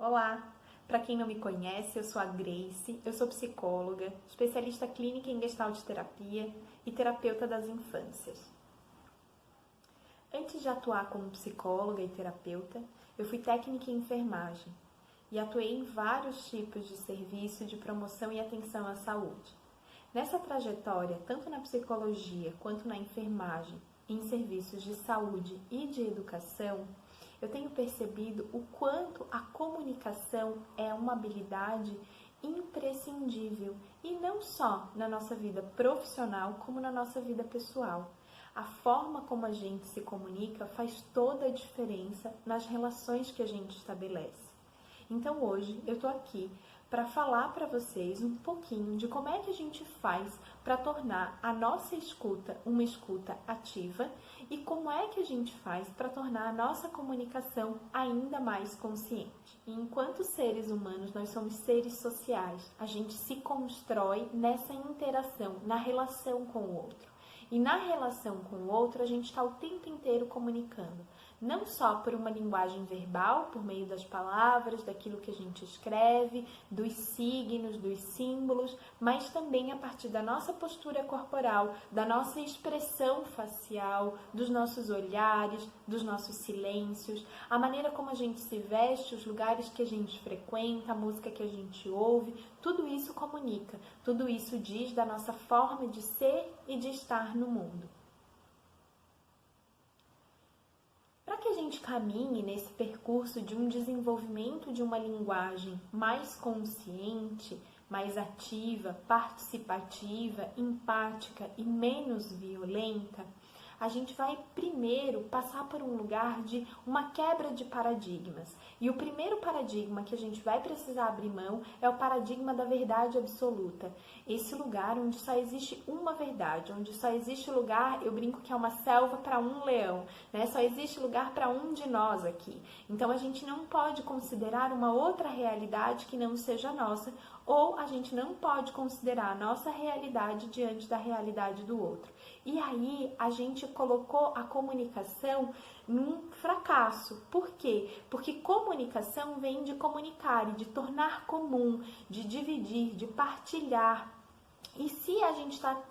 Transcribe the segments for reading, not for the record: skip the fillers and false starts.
Olá! Para quem não me conhece, eu sou a Grace, eu sou psicóloga, especialista clínica em Gestalt terapia e terapeuta das infâncias. Antes de atuar como psicóloga e terapeuta, eu fui técnica em enfermagem e atuei em vários tipos de serviço de promoção e atenção à saúde. Nessa trajetória, tanto na psicologia quanto na enfermagem, em serviços de saúde e de educação, eu tenho percebido o quanto a comunicação é uma habilidade imprescindível e não só na nossa vida profissional, como na nossa vida pessoal. A forma como a gente se comunica faz toda a diferença nas relações que a gente estabelece. Então hoje eu tô aqui para falar para vocês um pouquinho de como é que a gente faz para tornar a nossa escuta uma escuta ativa e como é que a gente faz para tornar a nossa comunicação ainda mais consciente. E enquanto seres humanos, nós somos seres sociais. A gente se constrói nessa interação, na relação com o outro. E na relação com o outro, a gente está o tempo inteiro comunicando. Não só por uma linguagem verbal, por meio das palavras, daquilo que a gente escreve, dos signos, dos símbolos, mas também a partir da nossa postura corporal, da nossa expressão facial, dos nossos olhares, dos nossos silêncios, a maneira como a gente se veste, os lugares que a gente frequenta, a música que a gente ouve, tudo isso comunica, tudo isso diz da nossa forma de ser e de estar no mundo. Para que a gente caminhe nesse percurso de um desenvolvimento de uma linguagem mais consciente, mais ativa, participativa, empática e menos violenta, a gente vai primeiro passar por um lugar de uma quebra de paradigmas. E o primeiro paradigma que a gente vai precisar abrir mão é o paradigma da verdade absoluta. Esse lugar onde só existe uma verdade, onde só existe lugar, eu brinco que é uma selva para um leão, né? Só existe lugar para um de nós aqui. Então a gente não pode considerar uma outra realidade que não seja nossa, ou a gente não pode considerar a nossa realidade diante da realidade do outro. E aí a gente colocou a comunicação num fracasso. Por quê? Porque comunicação vem de comunicar e de tornar comum, de dividir, de partilhar. E se a gente está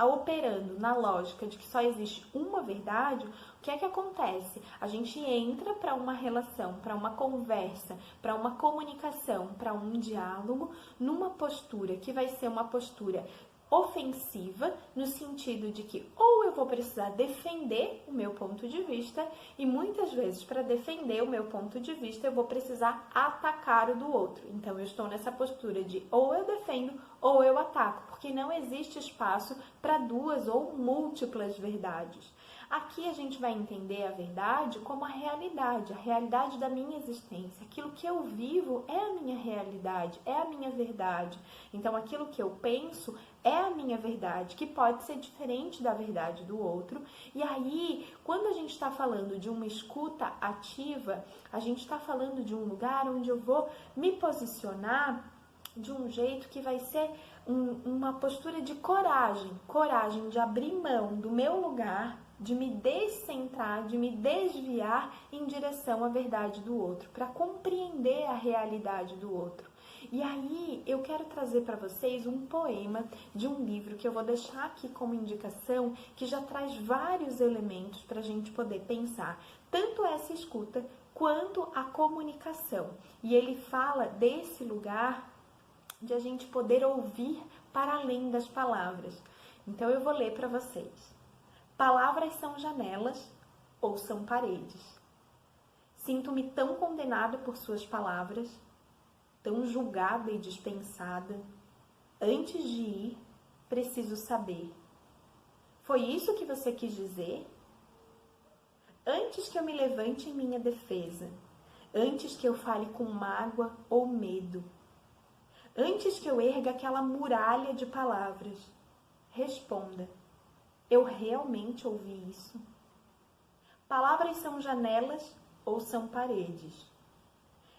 operando na lógica de que só existe uma verdade, o que é que acontece? A gente entra para uma relação, para uma conversa, para uma comunicação, para um diálogo, numa postura que vai ser uma postura ofensiva, no sentido de que ou eu vou precisar defender o meu ponto de vista, e muitas vezes para defender o meu ponto de vista eu vou precisar atacar o do outro. Então eu estou nessa postura de ou eu defendo ou eu ataco, porque não existe espaço para duas ou múltiplas verdades. Aqui a gente vai entender a verdade como a realidade da minha existência. Aquilo que eu vivo é a minha realidade, é a minha verdade. Então aquilo que eu penso é a minha verdade, que pode ser diferente da verdade do outro. E aí, quando a gente está falando de uma escuta ativa, a gente está falando de um lugar onde eu vou me posicionar de um jeito que vai ser uma postura de coragem de abrir mão do meu lugar, de me descentrar, de me desviar em direção à verdade do outro, para compreender a realidade do outro. E aí eu quero trazer para vocês um poema de um livro que eu vou deixar aqui como indicação, que já traz vários elementos para a gente poder pensar tanto essa escuta quanto a comunicação. E ele fala desse lugar de a gente poder ouvir para além das palavras. Então eu vou ler para vocês. Palavras são janelas ou são paredes. Sinto-me tão condenada por suas palavras, tão julgada e dispensada. Antes de ir, preciso saber. Foi isso que você quis dizer? Antes que eu me levante em minha defesa, antes que eu fale com mágoa ou medo, antes que eu erga aquela muralha de palavras, responda. Eu realmente ouvi isso? Palavras são janelas ou são paredes?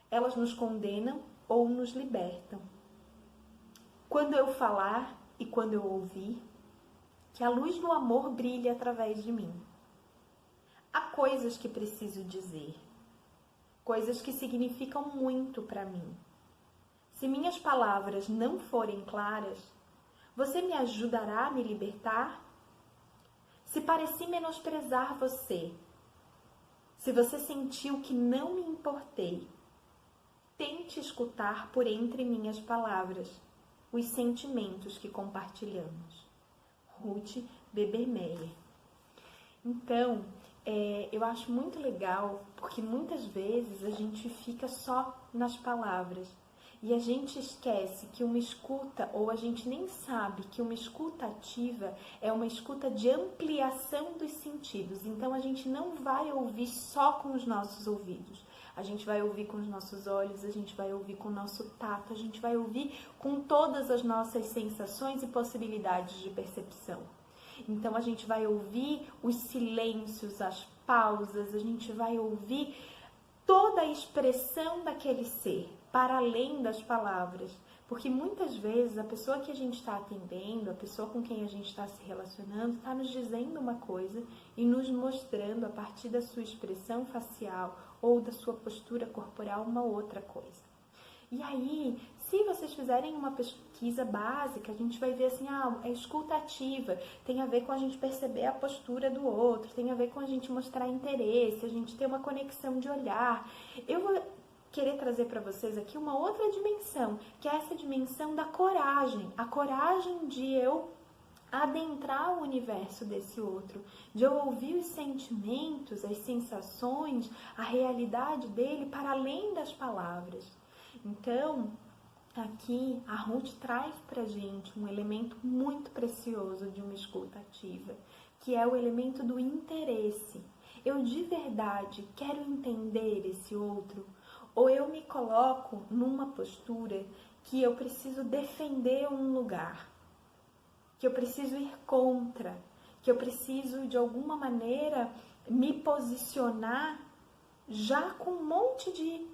Elas nos condenam ou nos libertam? Quando eu falar e quando eu ouvir, que a luz do amor brilhe através de mim. Há coisas que preciso dizer. coisas que significam muito para mim. Se minhas palavras não forem claras, você me ajudará a me libertar? Se pareci menosprezar você, se você sentiu que não me importei, tente escutar por entre minhas palavras os sentimentos que compartilhamos. Ruth Beber-Meyer. Então, eu acho muito legal, porque muitas vezes a gente fica só nas palavras e a gente esquece que uma escuta, ou a gente nem sabe que uma escuta ativa é uma escuta de ampliação dos sentidos. Então, a gente não vai ouvir só com os nossos ouvidos. A gente vai ouvir com os nossos olhos, a gente vai ouvir com o nosso tato, a gente vai ouvir com todas as nossas sensações e possibilidades de percepção. Então, a gente vai ouvir os silêncios, as pausas, a gente vai ouvir toda a expressão daquele ser, para além das palavras. Porque muitas vezes a pessoa que a gente está atendendo, a pessoa com quem a gente está se relacionando, está nos dizendo uma coisa e nos mostrando, a partir da sua expressão facial ou da sua postura corporal, uma outra coisa. E aí, se vocês fizerem uma pesquisa básica, a gente vai ver assim, a escuta ativa tem a ver com a gente perceber a postura do outro, tem a ver com a gente mostrar interesse, a gente ter uma conexão de olhar. Eu vou querer trazer para vocês aqui uma outra dimensão, que é essa dimensão da coragem. A coragem de eu adentrar o universo desse outro, de eu ouvir os sentimentos, as sensações, a realidade dele para além das palavras. Então, aqui a Ruth traz pra gente um elemento muito precioso de uma escuta ativa, que é o elemento do interesse. Eu de verdade quero entender esse outro, ou eu me coloco numa postura que eu preciso defender um lugar, que eu preciso ir contra, que eu preciso de alguma maneira me posicionar já com um monte de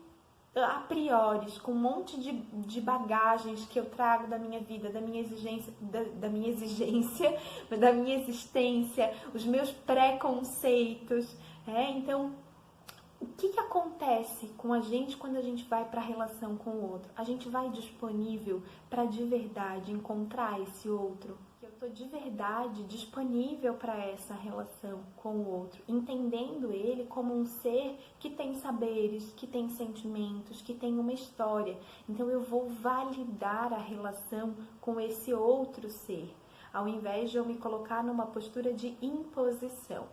a priori, com um monte de bagagens que eu trago da minha vida, da minha exigência, da minha existência, os meus preconceitos. Então, o que acontece com a gente quando a gente vai para a relação com o outro? A gente vai disponível para de verdade encontrar esse outro? Eu estou de verdade disponível para essa relação com o outro, entendendo ele como um ser que tem saberes, que tem sentimentos, que tem uma história. Então eu vou validar a relação com esse outro ser, ao invés de eu me colocar numa postura de imposição.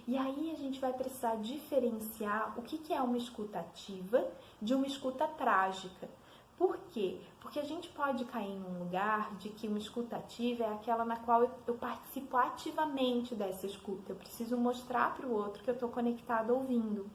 E aí a gente vai precisar diferenciar o que é uma escuta ativa de uma escuta trágica. Por quê? Porque a gente pode cair num lugar de que uma escuta ativa é aquela na qual eu participo ativamente dessa escuta. Eu preciso mostrar para o outro que eu estou conectada ouvindo.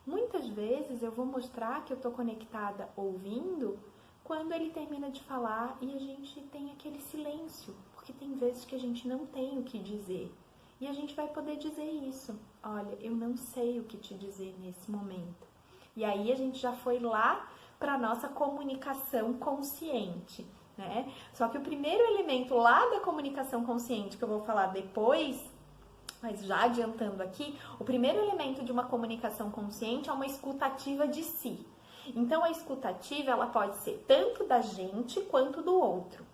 Muitas vezes eu vou mostrar que eu estou conectada ouvindo quando ele termina de falar e a gente tem aquele silêncio, porque tem vezes que a gente não tem o que dizer. E a gente vai poder dizer isso. Olha, eu não sei o que te dizer nesse momento. E aí a gente já foi lá para a nossa comunicação consciente, né? Só que o primeiro elemento lá da comunicação consciente, que eu vou falar depois, mas já adiantando aqui, o primeiro elemento de uma comunicação consciente é uma escuta ativa de si. Então, a escuta ativa, ela pode ser tanto da gente quanto do outro.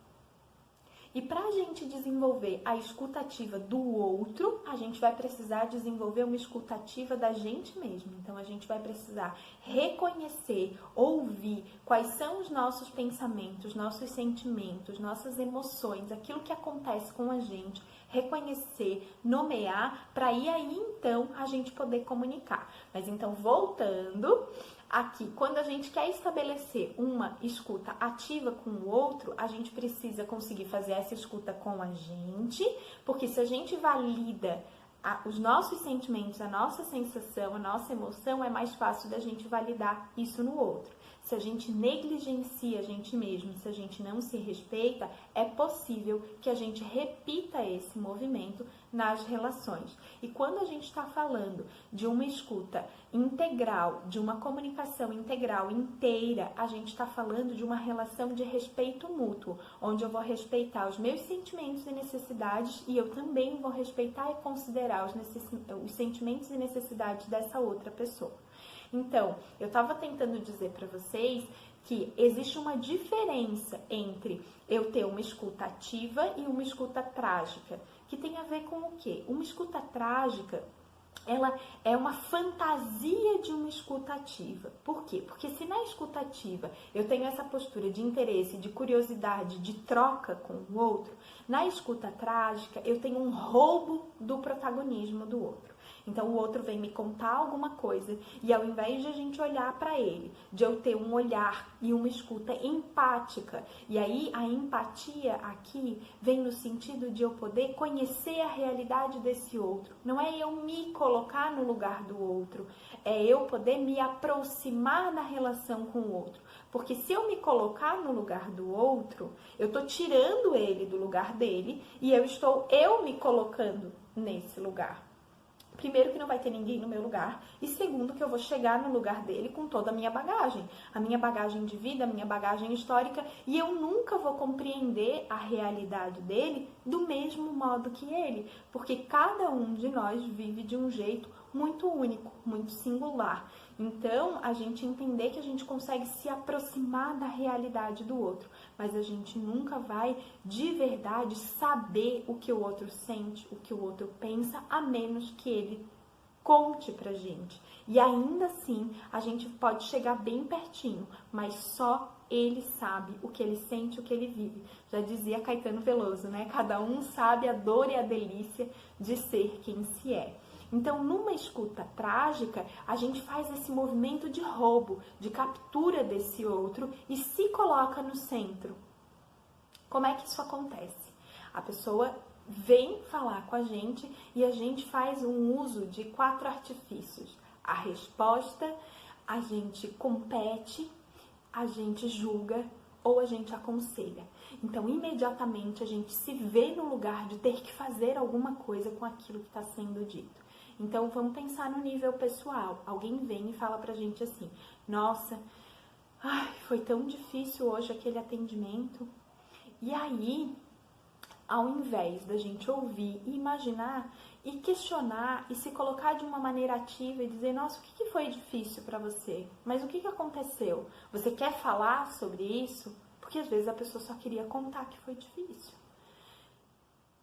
E para a gente desenvolver a escuta ativa do outro, a gente vai precisar desenvolver uma escuta ativa da gente mesmo. Então, a gente vai precisar reconhecer, ouvir quais são os nossos pensamentos, nossos sentimentos, nossas emoções, aquilo que acontece com a gente, reconhecer, nomear, para aí então a gente poder comunicar. Mas então, voltando aqui, quando a gente quer estabelecer uma escuta ativa com o outro, a gente precisa conseguir fazer essa escuta com a gente, porque se a gente valida os nossos sentimentos, a nossa sensação, a nossa emoção, é mais fácil da gente validar isso no outro. Se a gente negligencia a gente mesmo, se a gente não se respeita, é possível que a gente repita esse movimento nas relações. E quando a gente está falando de uma escuta integral, de uma comunicação integral, inteira, a gente está falando de uma relação de respeito mútuo, onde eu vou respeitar os meus sentimentos e necessidades e eu também vou respeitar e considerar os sentimentos e necessidades dessa outra pessoa. Então, eu estava tentando dizer para vocês que existe uma diferença entre eu ter uma escuta ativa e uma escuta trágica, que tem a ver com o quê? Uma escuta trágica, ela é uma fantasia de uma escuta ativa. Por quê? Porque se na escuta ativa eu tenho essa postura de interesse, de curiosidade, de troca com o outro, na escuta trágica eu tenho um roubo do protagonismo do outro. Então o outro vem me contar alguma coisa e ao invés de a gente olhar para ele, de eu ter um olhar e uma escuta empática, e aí a empatia aqui vem no sentido de eu poder conhecer a realidade desse outro. Não é eu me colocar no lugar do outro, é eu poder me aproximar da relação com o outro. Porque se eu me colocar no lugar do outro, eu estou tirando ele do lugar dele e eu estou me colocando nesse lugar. Primeiro, que não vai ter ninguém no meu lugar. E segundo, que eu vou chegar no lugar dele com toda a minha bagagem. A minha bagagem de vida, a minha bagagem histórica. E eu nunca vou compreender a realidade dele do mesmo modo que ele. Porque cada um de nós vive de um jeito muito único, muito singular. Então, a gente entender que a gente consegue se aproximar da realidade do outro, mas a gente nunca vai, de verdade, saber o que o outro sente, o que o outro pensa, a menos que ele conte pra gente. E ainda assim, a gente pode chegar bem pertinho, mas só ele sabe o que ele sente, o que ele vive. Já dizia Caetano Veloso, né? Cada um sabe a dor e a delícia de ser quem se é. Então, numa escuta trágica, a gente faz esse movimento de roubo, de captura desse outro e se coloca no centro. Como é que isso acontece? A pessoa vem falar com a gente e a gente faz um uso de 4 artifícios. A resposta, a gente compete, a gente julga ou a gente aconselha. Então, imediatamente, a gente se vê no lugar de ter que fazer alguma coisa com aquilo que está sendo dito. Então, vamos pensar no nível pessoal. Alguém vem e fala pra gente assim: nossa, foi tão difícil hoje aquele atendimento. E aí, ao invés da gente ouvir e imaginar e questionar e se colocar de uma maneira ativa e dizer: nossa, o que foi difícil pra você? Mas o que aconteceu? Você quer falar sobre isso? Porque às vezes a pessoa só queria contar que foi difícil.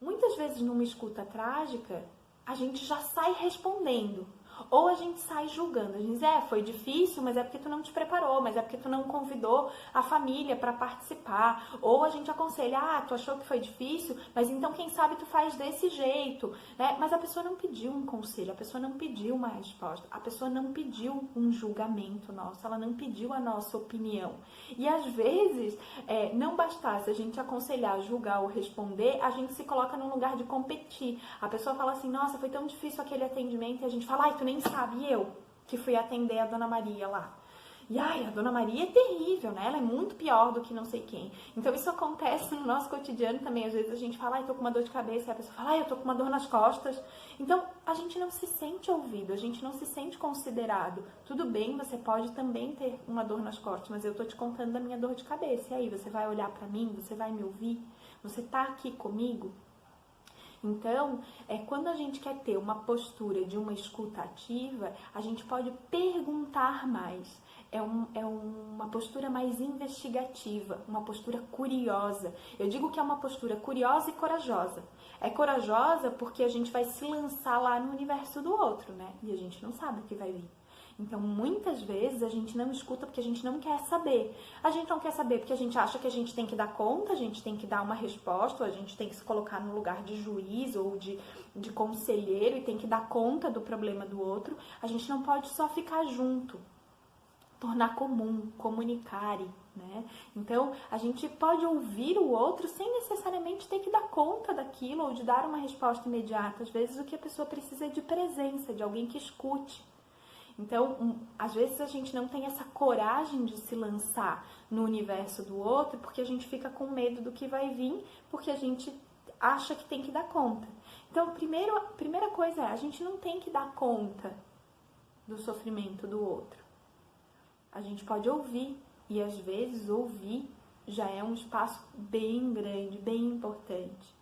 Muitas vezes numa escuta trágica, a gente já sai respondendo. Ou a gente sai julgando, a gente diz: foi difícil, mas é porque tu não te preparou, mas é porque tu não convidou a família para participar. Ou a gente aconselha: tu achou que foi difícil, mas então quem sabe tu faz desse jeito, né? Mas a pessoa não pediu um conselho, a pessoa não pediu uma resposta, a pessoa não pediu um julgamento nosso, ela não pediu a nossa opinião. E às vezes, não bastasse a gente aconselhar, julgar ou responder, a gente se coloca num lugar de competir. A pessoa fala assim: nossa, foi tão difícil aquele atendimento, e a gente fala: tu nem sabe, eu que fui atender a Dona Maria lá. E a Dona Maria é terrível, né? Ela é muito pior do que não sei quem. Então isso acontece no nosso cotidiano também. Às vezes a gente fala: tô com uma dor de cabeça, e a pessoa fala: eu tô com uma dor nas costas. Então a gente não se sente ouvido, a gente não se sente considerado. Tudo bem, você pode também ter uma dor nas costas, mas eu tô te contando da minha dor de cabeça. E aí, você vai olhar pra mim? Você vai me ouvir? Você tá aqui comigo? Então, quando a gente quer ter uma postura de uma escuta ativa, a gente pode perguntar mais. É uma postura mais investigativa, uma postura curiosa. Eu digo que é uma postura curiosa e corajosa. É corajosa porque a gente vai se lançar lá no universo do outro, né? E a gente não sabe o que vai vir. Então, muitas vezes, a gente não escuta porque a gente não quer saber. A gente não quer saber porque a gente acha que a gente tem que dar conta, a gente tem que dar uma resposta, ou a gente tem que se colocar no lugar de juiz ou de conselheiro e tem que dar conta do problema do outro. A gente não pode só ficar junto, tornar comum, comunicar, né? Então, a gente pode ouvir o outro sem necessariamente ter que dar conta daquilo ou de dar uma resposta imediata. Às vezes, o que a pessoa precisa é de presença, de alguém que escute. Então, às vezes a gente não tem essa coragem de se lançar no universo do outro porque a gente fica com medo do que vai vir, porque a gente acha que tem que dar conta. Então, a primeira coisa a gente não tem que dar conta do sofrimento do outro. A gente pode ouvir, e às vezes ouvir já é um espaço bem grande, bem importante.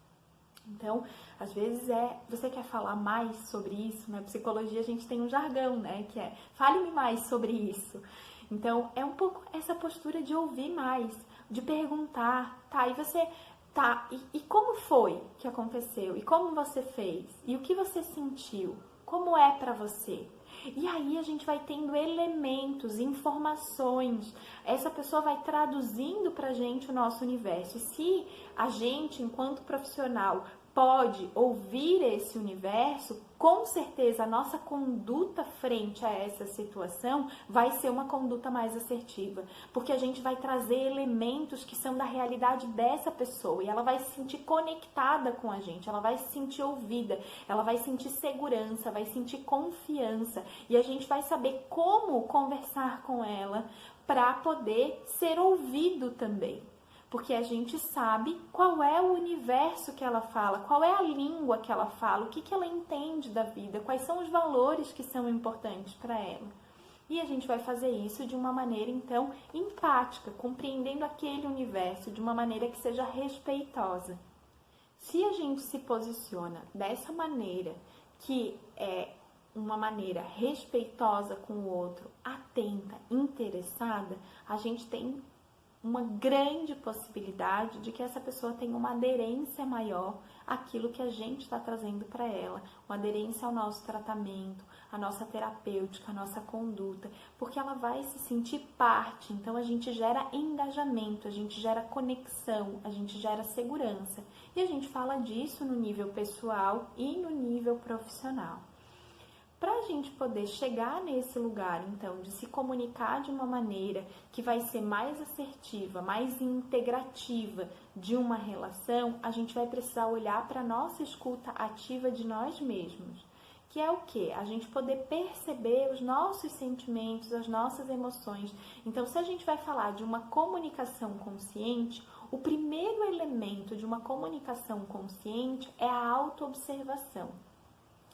Então, às vezes você quer falar mais sobre isso, na psicologia a gente tem um jargão, né, que é fale-me mais sobre isso. Então, é um pouco essa postura de ouvir mais, de perguntar, tá, e você, tá, e como foi que aconteceu? E como você fez? E o que você sentiu? Como é pra você? E aí a gente vai tendo elementos, informações, essa pessoa vai traduzindo pra gente o nosso universo. E se a gente, enquanto profissional, pode ouvir esse universo, com certeza a nossa conduta frente a essa situação vai ser uma conduta mais assertiva, porque a gente vai trazer elementos que são da realidade dessa pessoa e ela vai se sentir conectada com a gente, ela vai se sentir ouvida, ela vai sentir segurança, vai sentir confiança e a gente vai saber como conversar com ela para poder ser ouvido também. Porque a gente sabe qual é o universo que ela fala, qual é a língua que ela fala, o que ela entende da vida, quais são os valores que são importantes para ela. E a gente vai fazer isso de uma maneira, então, empática, compreendendo aquele universo de uma maneira que seja respeitosa. Se a gente se posiciona dessa maneira, que é uma maneira respeitosa com o outro, atenta, interessada, a gente tem uma grande possibilidade de que essa pessoa tenha uma aderência maior àquilo que a gente está trazendo para ela, uma aderência ao nosso tratamento, à nossa terapêutica, à nossa conduta, porque ela vai se sentir parte, então a gente gera engajamento, a gente gera conexão, a gente gera segurança, e a gente fala disso no nível pessoal e no nível profissional. Para a gente poder chegar nesse lugar, então, de se comunicar de uma maneira que vai ser mais assertiva, mais integrativa de uma relação, a gente vai precisar olhar para a nossa escuta ativa de nós mesmos. Que é o quê? A gente poder perceber os nossos sentimentos, as nossas emoções. Então, se a gente vai falar de uma comunicação consciente, o primeiro elemento de uma comunicação consciente é a autoobservação.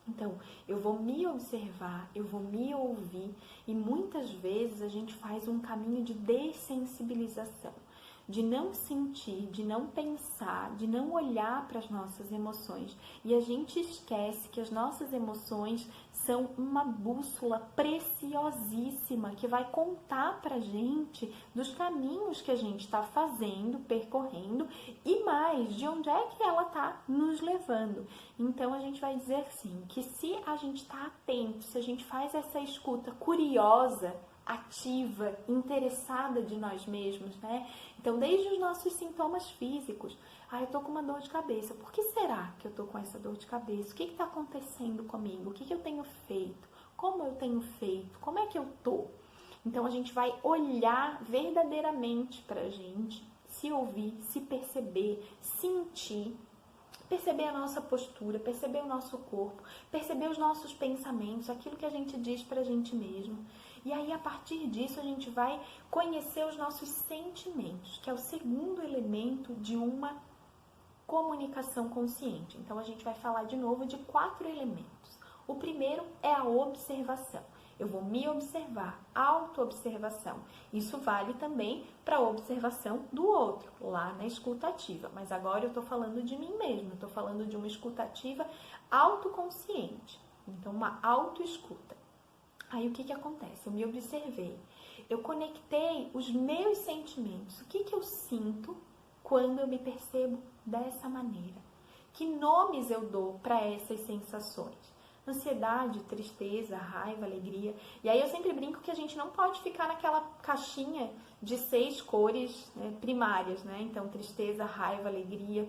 Então, eu vou me observar, eu vou me ouvir e muitas vezes a gente faz um caminho de dessensibilização, de não sentir, de não pensar, de não olhar para as nossas emoções. E a gente esquece que as nossas emoções são uma bússola preciosíssima que vai contar para a gente dos caminhos que a gente está fazendo, percorrendo e mais, de onde é que ela está nos levando. Então a gente vai dizer assim, que se a gente está atento, se a gente faz essa escuta curiosa, ativa, interessada de nós mesmos, né? Então, desde os nossos sintomas físicos, eu tô com uma dor de cabeça. Por que será que eu tô com essa dor de cabeça? O que está acontecendo comigo? O que eu tenho feito? Como eu tenho feito? Como é que eu tô? Então, a gente vai olhar verdadeiramente pra gente, se ouvir, se perceber, sentir, perceber a nossa postura, perceber o nosso corpo, perceber os nossos pensamentos, aquilo que a gente diz pra gente mesmo. E aí, a partir disso, a gente vai conhecer os nossos sentimentos, que é o segundo elemento de uma comunicação consciente. Então, a gente vai falar de novo de 4 elementos. O primeiro é a observação. Eu vou me observar, autoobservação. Isso vale também para a observação do outro, lá na escuta ativa. Mas agora eu estou falando de mim mesma, eu estou falando de uma escuta ativa autoconsciente. Então, uma autoescuta. Aí, o que acontece? Eu me observei, eu conectei os meus sentimentos. O que eu sinto quando eu me percebo dessa maneira? Que nomes eu dou para essas sensações? Ansiedade, tristeza, raiva, alegria. E aí eu sempre brinco que a gente não pode ficar naquela caixinha de 6 cores, né, primárias, né? Então, tristeza, raiva, alegria,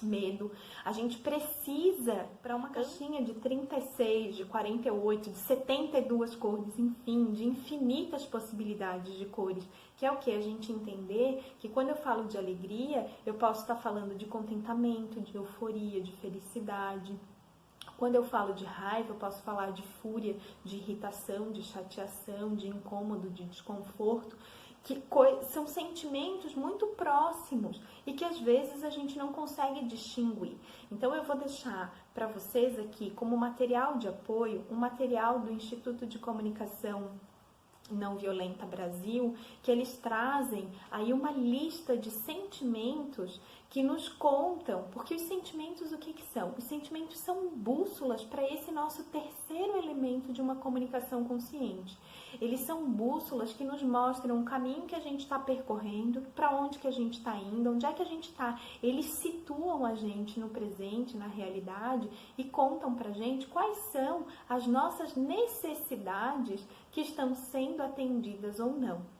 medo. A gente precisa para uma caixinha de 36, de 48, de 72 cores, enfim, de infinitas possibilidades de cores, que é o que? A gente entender que quando eu falo de alegria, eu posso estar falando de contentamento, de euforia, de felicidade. Quando eu falo de raiva, eu posso falar de fúria, de irritação, de chateação, de incômodo, de desconforto, que são sentimentos muito próximos e que às vezes a gente não consegue distinguir. Então eu vou deixar para vocês aqui como material de apoio, um material do Instituto de Comunicação Não Violenta Brasil, que eles trazem aí uma lista de sentimentos que nos contam, porque os sentimentos o que são? Os sentimentos são bússolas para esse nosso terceiro elemento de uma comunicação consciente. Eles são bússolas que nos mostram o caminho que a gente está percorrendo, para onde que a gente está indo, onde é que a gente está. Eles situam a gente no presente, na realidade, e contam para a gente quais são as nossas necessidades que estão sendo atendidas ou não.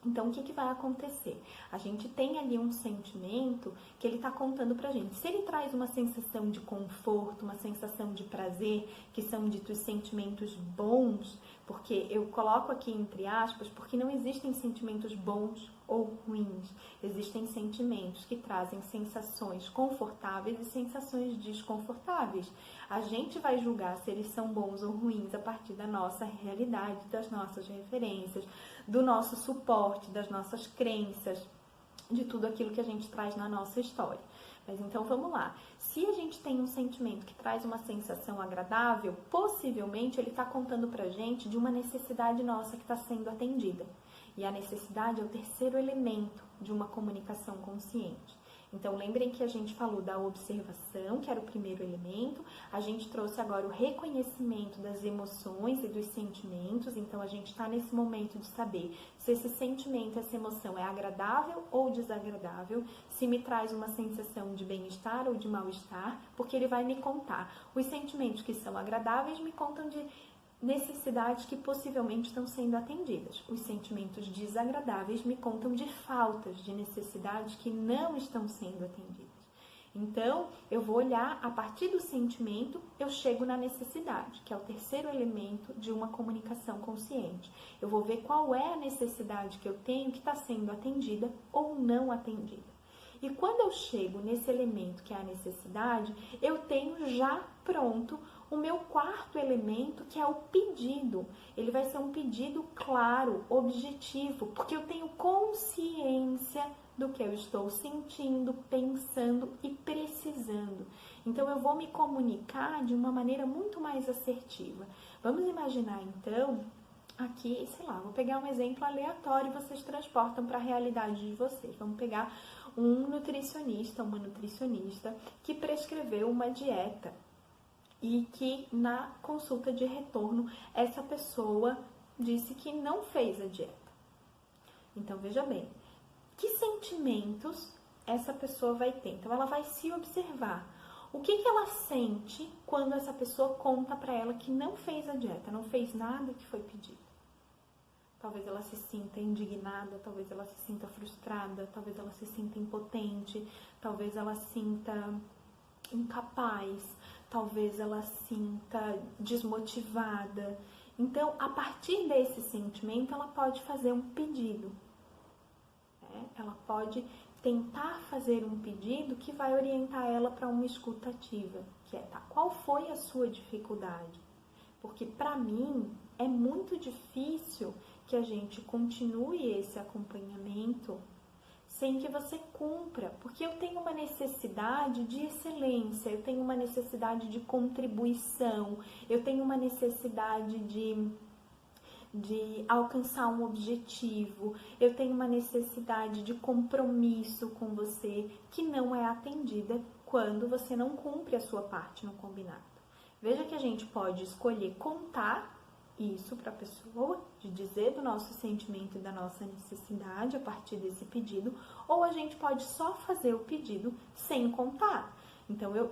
Então, o que vai acontecer? A gente tem ali um sentimento que ele está contando pra gente. Se ele traz uma sensação de conforto, uma sensação de prazer, que são ditos sentimentos bons, porque eu coloco aqui entre aspas, porque não existem sentimentos bons ou ruins. Existem sentimentos que trazem sensações confortáveis e sensações desconfortáveis. A gente vai julgar se eles são bons ou ruins a partir da nossa realidade, das nossas referências, do nosso suporte, das nossas crenças, de tudo aquilo que a gente traz na nossa história. Mas então vamos lá. Se a gente tem um sentimento que traz uma sensação agradável, possivelmente ele está contando pra gente de uma necessidade nossa que está sendo atendida. E a necessidade é o terceiro elemento de uma comunicação consciente. Então, lembrem que a gente falou da observação, que era o primeiro elemento. A gente trouxe agora o reconhecimento das emoções e dos sentimentos. Então, a gente está nesse momento de saber se esse sentimento, essa emoção é agradável ou desagradável, se me traz uma sensação de bem-estar ou de mal-estar, porque ele vai me contar. Os sentimentos que são agradáveis me contam de necessidades que possivelmente estão sendo atendidas. Os sentimentos desagradáveis me contam de faltas, de necessidades que não estão sendo atendidas. Então, eu vou olhar, a partir do sentimento, eu chego na necessidade, que é o terceiro elemento de uma comunicação consciente. Eu vou ver qual é a necessidade que eu tenho que está sendo atendida ou não atendida. E quando eu chego nesse elemento que é a necessidade, eu tenho já pronto o meu quarto elemento, que é o pedido. Ele vai ser um pedido claro, objetivo, porque eu tenho consciência do que eu estou sentindo, pensando e precisando. Então, eu vou me comunicar de uma maneira muito mais assertiva. Vamos imaginar, então, aqui, sei lá, vou pegar um exemplo aleatório e vocês transportam para a realidade de vocês. Vamos pegar um nutricionista, uma nutricionista que prescreveu uma dieta e que na consulta de retorno essa pessoa disse que não fez a dieta. Então, veja bem, que sentimentos essa pessoa vai ter? Então, ela vai se observar. O que ela sente quando essa pessoa conta para ela que não fez a dieta, não fez nada que foi pedido? Talvez ela se sinta indignada, talvez ela se sinta frustrada, talvez ela se sinta impotente, talvez ela se sinta incapaz, talvez ela se sinta desmotivada. Então, a partir desse sentimento, ela pode fazer um pedido. Ela pode tentar fazer um pedido que vai orientar ela para uma escuta ativa, que é, tá, qual foi a sua dificuldade? Porque, para mim, é muito difícil que a gente continue esse acompanhamento sem que você cumpra, porque eu tenho uma necessidade de excelência, eu tenho uma necessidade de contribuição, eu tenho uma necessidade de alcançar um objetivo, eu tenho uma necessidade de compromisso com você que não é atendida quando você não cumpre a sua parte no combinado. Veja que a gente pode escolher contar isso para a pessoa, de dizer do nosso sentimento e da nossa necessidade a partir desse pedido, ou a gente pode só fazer o pedido sem contar. Então,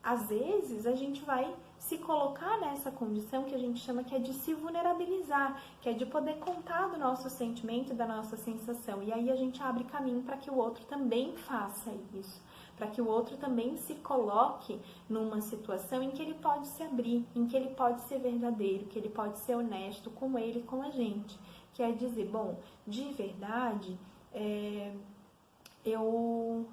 às vezes, a gente vai se colocar nessa condição que a gente chama que é de se vulnerabilizar, que é de poder contar do nosso sentimento e da nossa sensação. E aí a gente abre caminho para que o outro também faça isso, para que o outro também se coloque numa situação em que ele pode se abrir, em que ele pode ser verdadeiro, que ele pode ser honesto com ele e com a gente. Que é dizer, bom, de verdade, eu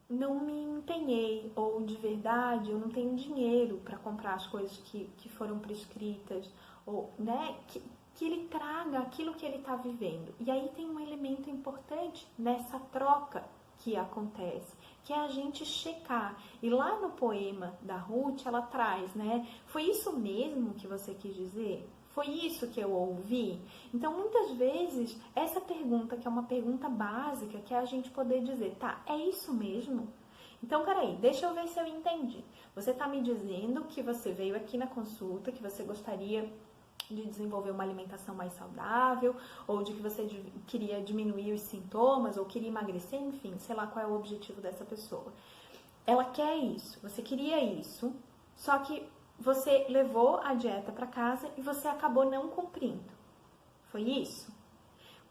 não me empenhei, ou de verdade eu não tenho dinheiro para comprar as coisas que foram prescritas, ou, né, que ele traga aquilo que ele está vivendo. E aí tem um elemento importante nessa troca que acontece, que é a gente checar. E lá no poema da Ruth, ela traz, né, foi isso mesmo que você quis dizer? Foi isso que eu ouvi? Então, muitas vezes, essa pergunta, que é uma pergunta básica, que é a gente poder dizer, tá, é isso mesmo? Então, peraí, deixa eu ver se eu entendi. Você está me dizendo que você veio aqui na consulta, que você gostaria de desenvolver uma alimentação mais saudável, ou de que você queria diminuir os sintomas, ou queria emagrecer, enfim, sei lá qual é o objetivo dessa pessoa. Ela quer isso, você queria isso, só que você levou a dieta para casa e você acabou não cumprindo. Foi isso?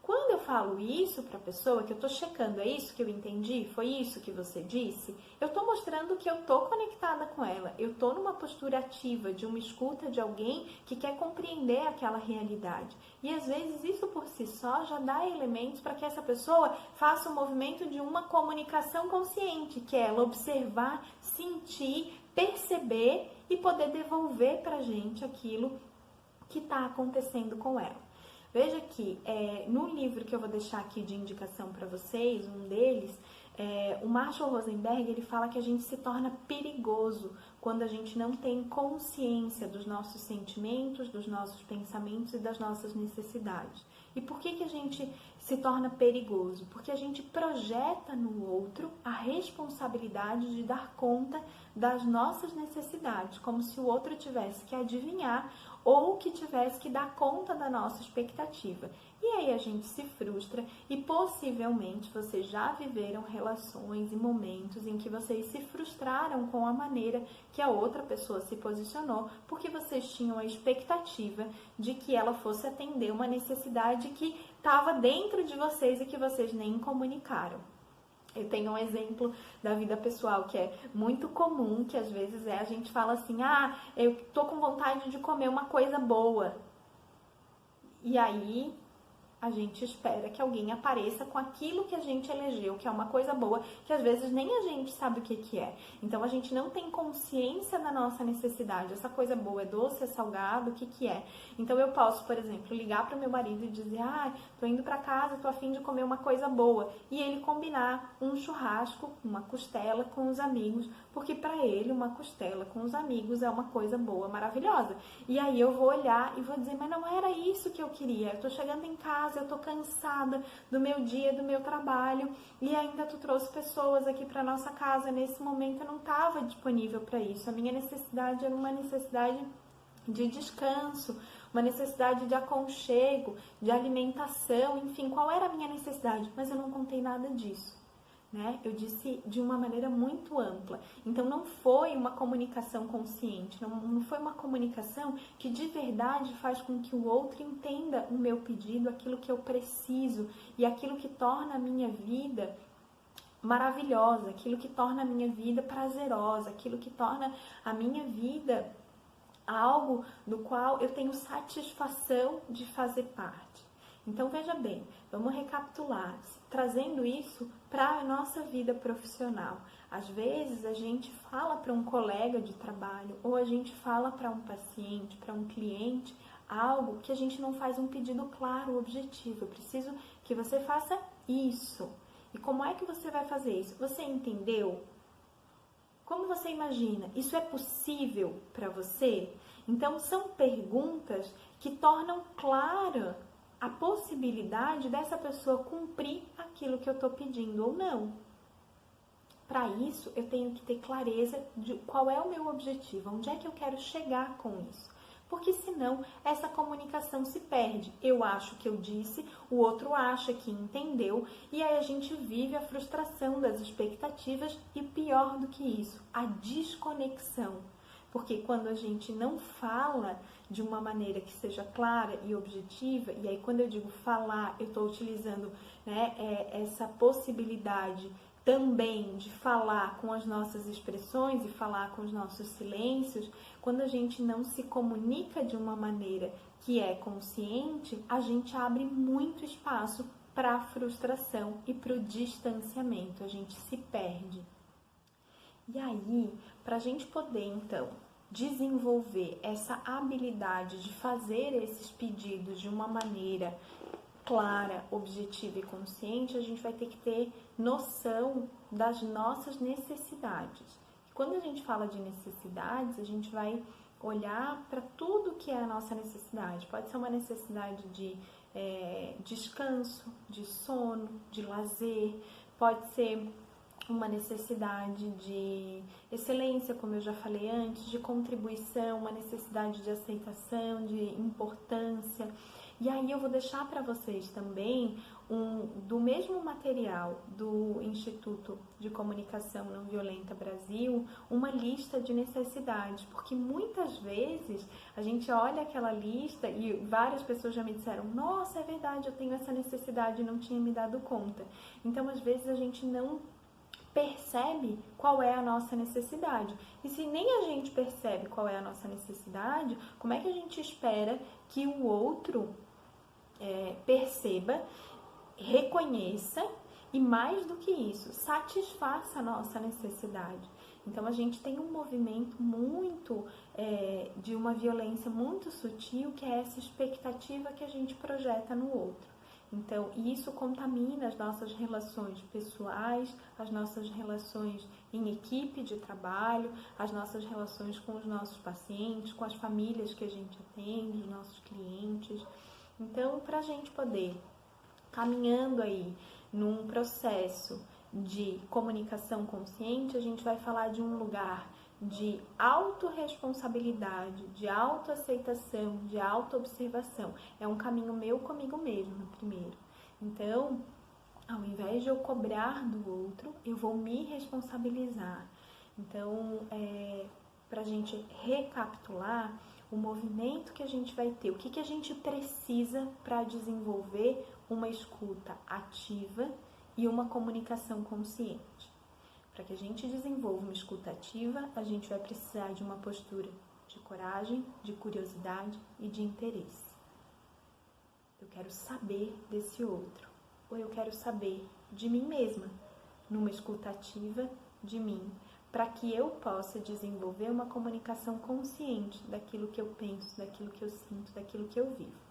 Quando eu falo isso para a pessoa, que eu estou checando, é isso que eu entendi? Foi isso que você disse? Eu estou mostrando que eu estou conectada com ela. Eu estou numa postura ativa, de uma escuta de alguém que quer compreender aquela realidade. E às vezes isso por si só já dá elementos para que essa pessoa faça o movimento de uma comunicação consciente, que é ela observar, sentir, perceber e poder devolver para a gente aquilo que está acontecendo com ela. Veja que no livro que eu vou deixar aqui de indicação para vocês, um deles, o Marshall Rosenberg, ele fala que a gente se torna perigoso quando a gente não tem consciência dos nossos sentimentos, dos nossos pensamentos e das nossas necessidades. E por que a gente se torna perigoso? Porque a gente projeta no outro a responsabilidade de dar conta das nossas necessidades, como se o outro tivesse que adivinhar ou que tivesse que dar conta da nossa expectativa. E aí a gente se frustra e possivelmente vocês já viveram relações e momentos em que vocês se frustraram com a maneira que a outra pessoa se posicionou, porque vocês tinham a expectativa de que ela fosse atender uma necessidade que estava dentro de vocês e que vocês nem comunicaram. Eu tenho um exemplo da vida pessoal que é muito comum, que às vezes a gente fala assim, eu tô com vontade de comer uma coisa boa. E aí a gente espera que alguém apareça com aquilo que a gente elegeu, que é uma coisa boa, que às vezes nem a gente sabe o que é. Então a gente não tem consciência da nossa necessidade. Essa coisa boa é doce, é salgado, o que é? Então eu posso, por exemplo, ligar para o meu marido e dizer, tô indo para casa, tô a fim de comer uma coisa boa. E ele combinar um churrasco, uma costela com os amigos, porque para ele uma costela com os amigos é uma coisa boa, maravilhosa. E aí eu vou olhar e vou dizer, mas não era isso que eu queria. Eu tô chegando em casa, eu tô cansada do meu dia, do meu trabalho, e ainda tu trouxe pessoas aqui para nossa casa. Nesse momento eu não estava disponível para isso. A minha necessidade era uma necessidade de descanso, uma necessidade de aconchego, de alimentação, enfim, qual era a minha necessidade? Mas eu não contei nada disso. Né? Eu disse de uma maneira muito ampla. Então não foi uma comunicação consciente, não foi uma comunicação que de verdade faz com que o outro entenda o meu pedido, aquilo que eu preciso e aquilo que torna a minha vida maravilhosa, aquilo que torna a minha vida prazerosa, aquilo que torna a minha vida algo do qual eu tenho satisfação de fazer parte. Então veja bem, vamos recapitular, trazendo isso para a nossa vida profissional. Às vezes a gente fala para um colega de trabalho ou a gente fala para um paciente, para um cliente, algo que a gente não faz um pedido claro, objetivo. Eu preciso que você faça isso. E como é que você vai fazer isso? Você entendeu? Como você imagina? Isso é possível para você? Então são perguntas que tornam clara a possibilidade dessa pessoa cumprir aquilo que eu estou pedindo ou não. Para isso, eu tenho que ter clareza de qual é o meu objetivo, onde é que eu quero chegar com isso. Porque senão, essa comunicação se perde. Eu acho que eu disse, o outro acha que entendeu, e aí a gente vive a frustração das expectativas e pior do que isso, a desconexão. Porque quando a gente não fala de uma maneira que seja clara e objetiva, e aí quando eu digo falar, eu estou utilizando essa possibilidade também de falar com as nossas expressões e falar com os nossos silêncios. Quando a gente não se comunica de uma maneira que é consciente, a gente abre muito espaço para a frustração e para o distanciamento, a gente se perde. E aí, para a gente poder, então, desenvolver essa habilidade de fazer esses pedidos de uma maneira clara, objetiva e consciente, a gente vai ter que ter noção das nossas necessidades. Quando a gente fala de necessidades, a gente vai olhar para tudo que é a nossa necessidade. Pode ser uma necessidade de descanso, de sono, de lazer, pode ser uma necessidade de excelência, como eu já falei antes, de contribuição, uma necessidade de aceitação, de importância. E aí eu vou deixar para vocês também do mesmo material do Instituto de Comunicação Não Violenta Brasil, uma lista de necessidades, porque muitas vezes a gente olha aquela lista e várias pessoas já me disseram: nossa, é verdade, eu tenho essa necessidade e não tinha me dado conta. Então, às vezes a gente não percebe qual é a nossa necessidade. E se nem a gente percebe qual é a nossa necessidade, como é que a gente espera que o outro perceba, reconheça e, mais do que isso, satisfaça a nossa necessidade? Então, a gente tem um movimento muito de uma violência muito sutil, que é essa expectativa que a gente projeta no outro. Então, isso contamina as nossas relações pessoais, as nossas relações em equipe de trabalho, as nossas relações com os nossos pacientes, com as famílias que a gente atende, os nossos clientes. Então, para a gente poder caminhando aí num processo de comunicação consciente, a gente vai falar de um lugar de autorresponsabilidade, de autoaceitação, de autoobservação. É um caminho meu comigo mesmo, primeiro. Então, ao invés de eu cobrar do outro, eu vou me responsabilizar. Então, para a gente recapitular, o movimento que a gente vai ter, o que a gente precisa para desenvolver uma escuta ativa e uma comunicação consciente. Para que a gente desenvolva uma escuta ativa, a gente vai precisar de uma postura de coragem, de curiosidade e de interesse. Eu quero saber desse outro, ou eu quero saber de mim mesma, numa escuta ativa de mim, para que eu possa desenvolver uma comunicação consciente daquilo que eu penso, daquilo que eu sinto, daquilo que eu vivo.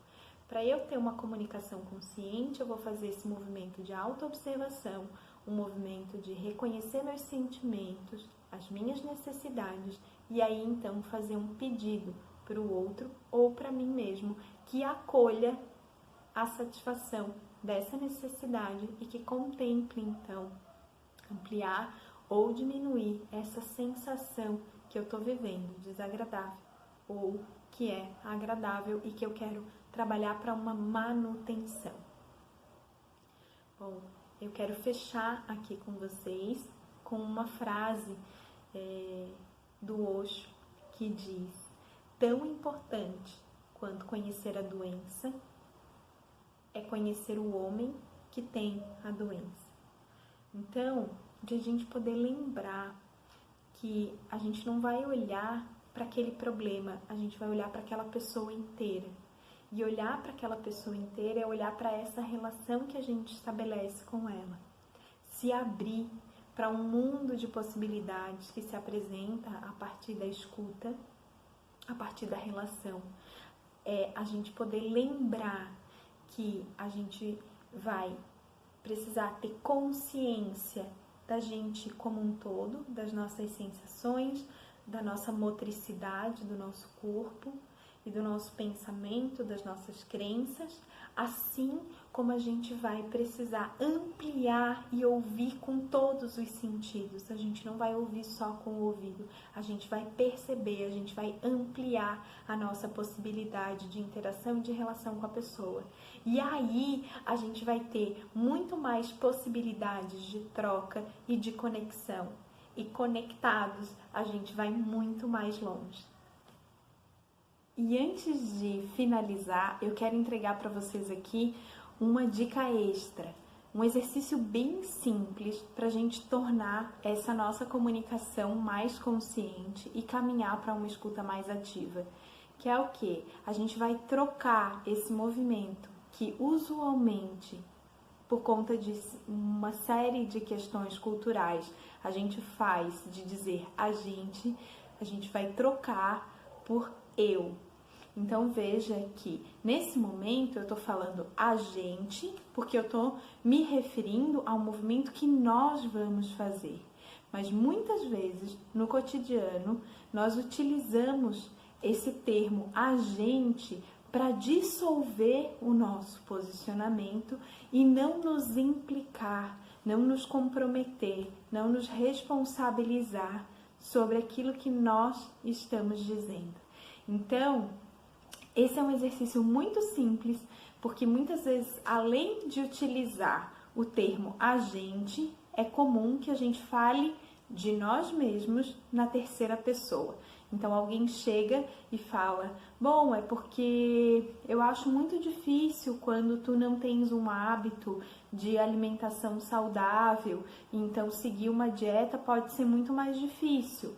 Para eu ter uma comunicação consciente, eu vou fazer esse movimento de autoobservação, um movimento de reconhecer meus sentimentos, as minhas necessidades, e aí então fazer um pedido para o outro ou para mim mesmo que acolha a satisfação dessa necessidade e que contemple então ampliar ou diminuir essa sensação que eu estou vivendo, desagradável, ou que é agradável e que eu quero trabalhar para uma manutenção. Bom, eu quero fechar aqui com vocês com uma frase do Osho que diz: tão importante quanto conhecer a doença é conhecer o homem que tem a doença. Então, de a gente poder lembrar que a gente não vai olhar para aquele problema, a gente vai olhar para aquela pessoa inteira. E olhar para aquela pessoa inteira é olhar para essa relação que a gente estabelece com ela. Se abrir para um mundo de possibilidades que se apresenta a partir da escuta, a partir da relação. A gente poder lembrar que a gente vai precisar ter consciência da gente como um todo, das nossas sensações, da nossa motricidade, do nosso corpo e do nosso pensamento, das nossas crenças, assim como a gente vai precisar ampliar e ouvir com todos os sentidos. A gente não vai ouvir só com o ouvido, a gente vai perceber, a gente vai ampliar a nossa possibilidade de interação e de relação com a pessoa. E aí a gente vai ter muito mais possibilidades de troca e de conexão. E conectados, a gente vai muito mais longe. E antes de finalizar, eu quero entregar para vocês aqui uma dica extra, um exercício bem simples para a gente tornar essa nossa comunicação mais consciente e caminhar para uma escuta mais ativa. Que é o quê? A gente vai trocar esse movimento que usualmente, por conta de uma série de questões culturais, a gente faz de dizer a gente vai trocar por eu. Então veja que nesse momento eu estou falando a gente, porque eu estou me referindo ao movimento que nós vamos fazer. Mas muitas vezes no cotidiano nós utilizamos esse termo agente para dissolver o nosso posicionamento e não nos implicar, não nos comprometer, não nos responsabilizar sobre aquilo que nós estamos dizendo. Então, esse é um exercício muito simples, porque muitas vezes, além de utilizar o termo agente, é comum que a gente fale de nós mesmos na terceira pessoa. Então, alguém chega e fala: bom, é porque eu acho muito difícil quando tu não tens um hábito de alimentação saudável, então seguir uma dieta pode ser muito mais difícil.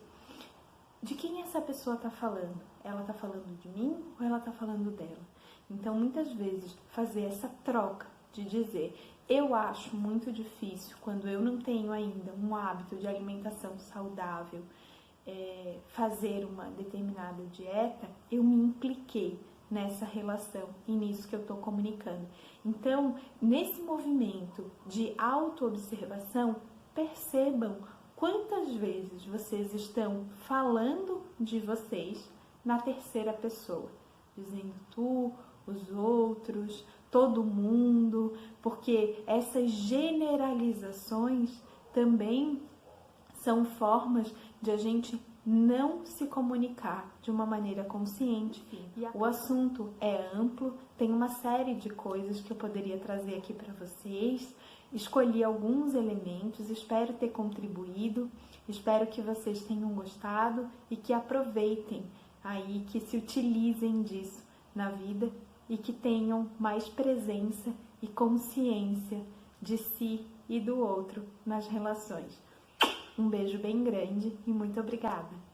De quem essa pessoa está falando? Ela está falando de mim ou ela está falando dela? Então, muitas vezes, fazer essa troca de dizer: eu acho muito difícil quando eu não tenho ainda um hábito de alimentação saudável, fazer uma determinada dieta, eu me impliquei nessa relação e nisso que eu estou comunicando. Então, nesse movimento de autoobservação, percebam quantas vezes vocês estão falando de vocês na terceira pessoa, dizendo tu, os outros, todo mundo, porque essas generalizações também são formas de a gente não se comunicar de uma maneira consciente. O assunto é amplo, tem uma série de coisas que eu poderia trazer aqui para vocês. Escolhi alguns elementos, espero ter contribuído, espero que vocês tenham gostado e que aproveitem aí, que se utilizem disso na vida e que tenham mais presença e consciência de si e do outro nas relações. Um beijo bem grande e muito obrigada!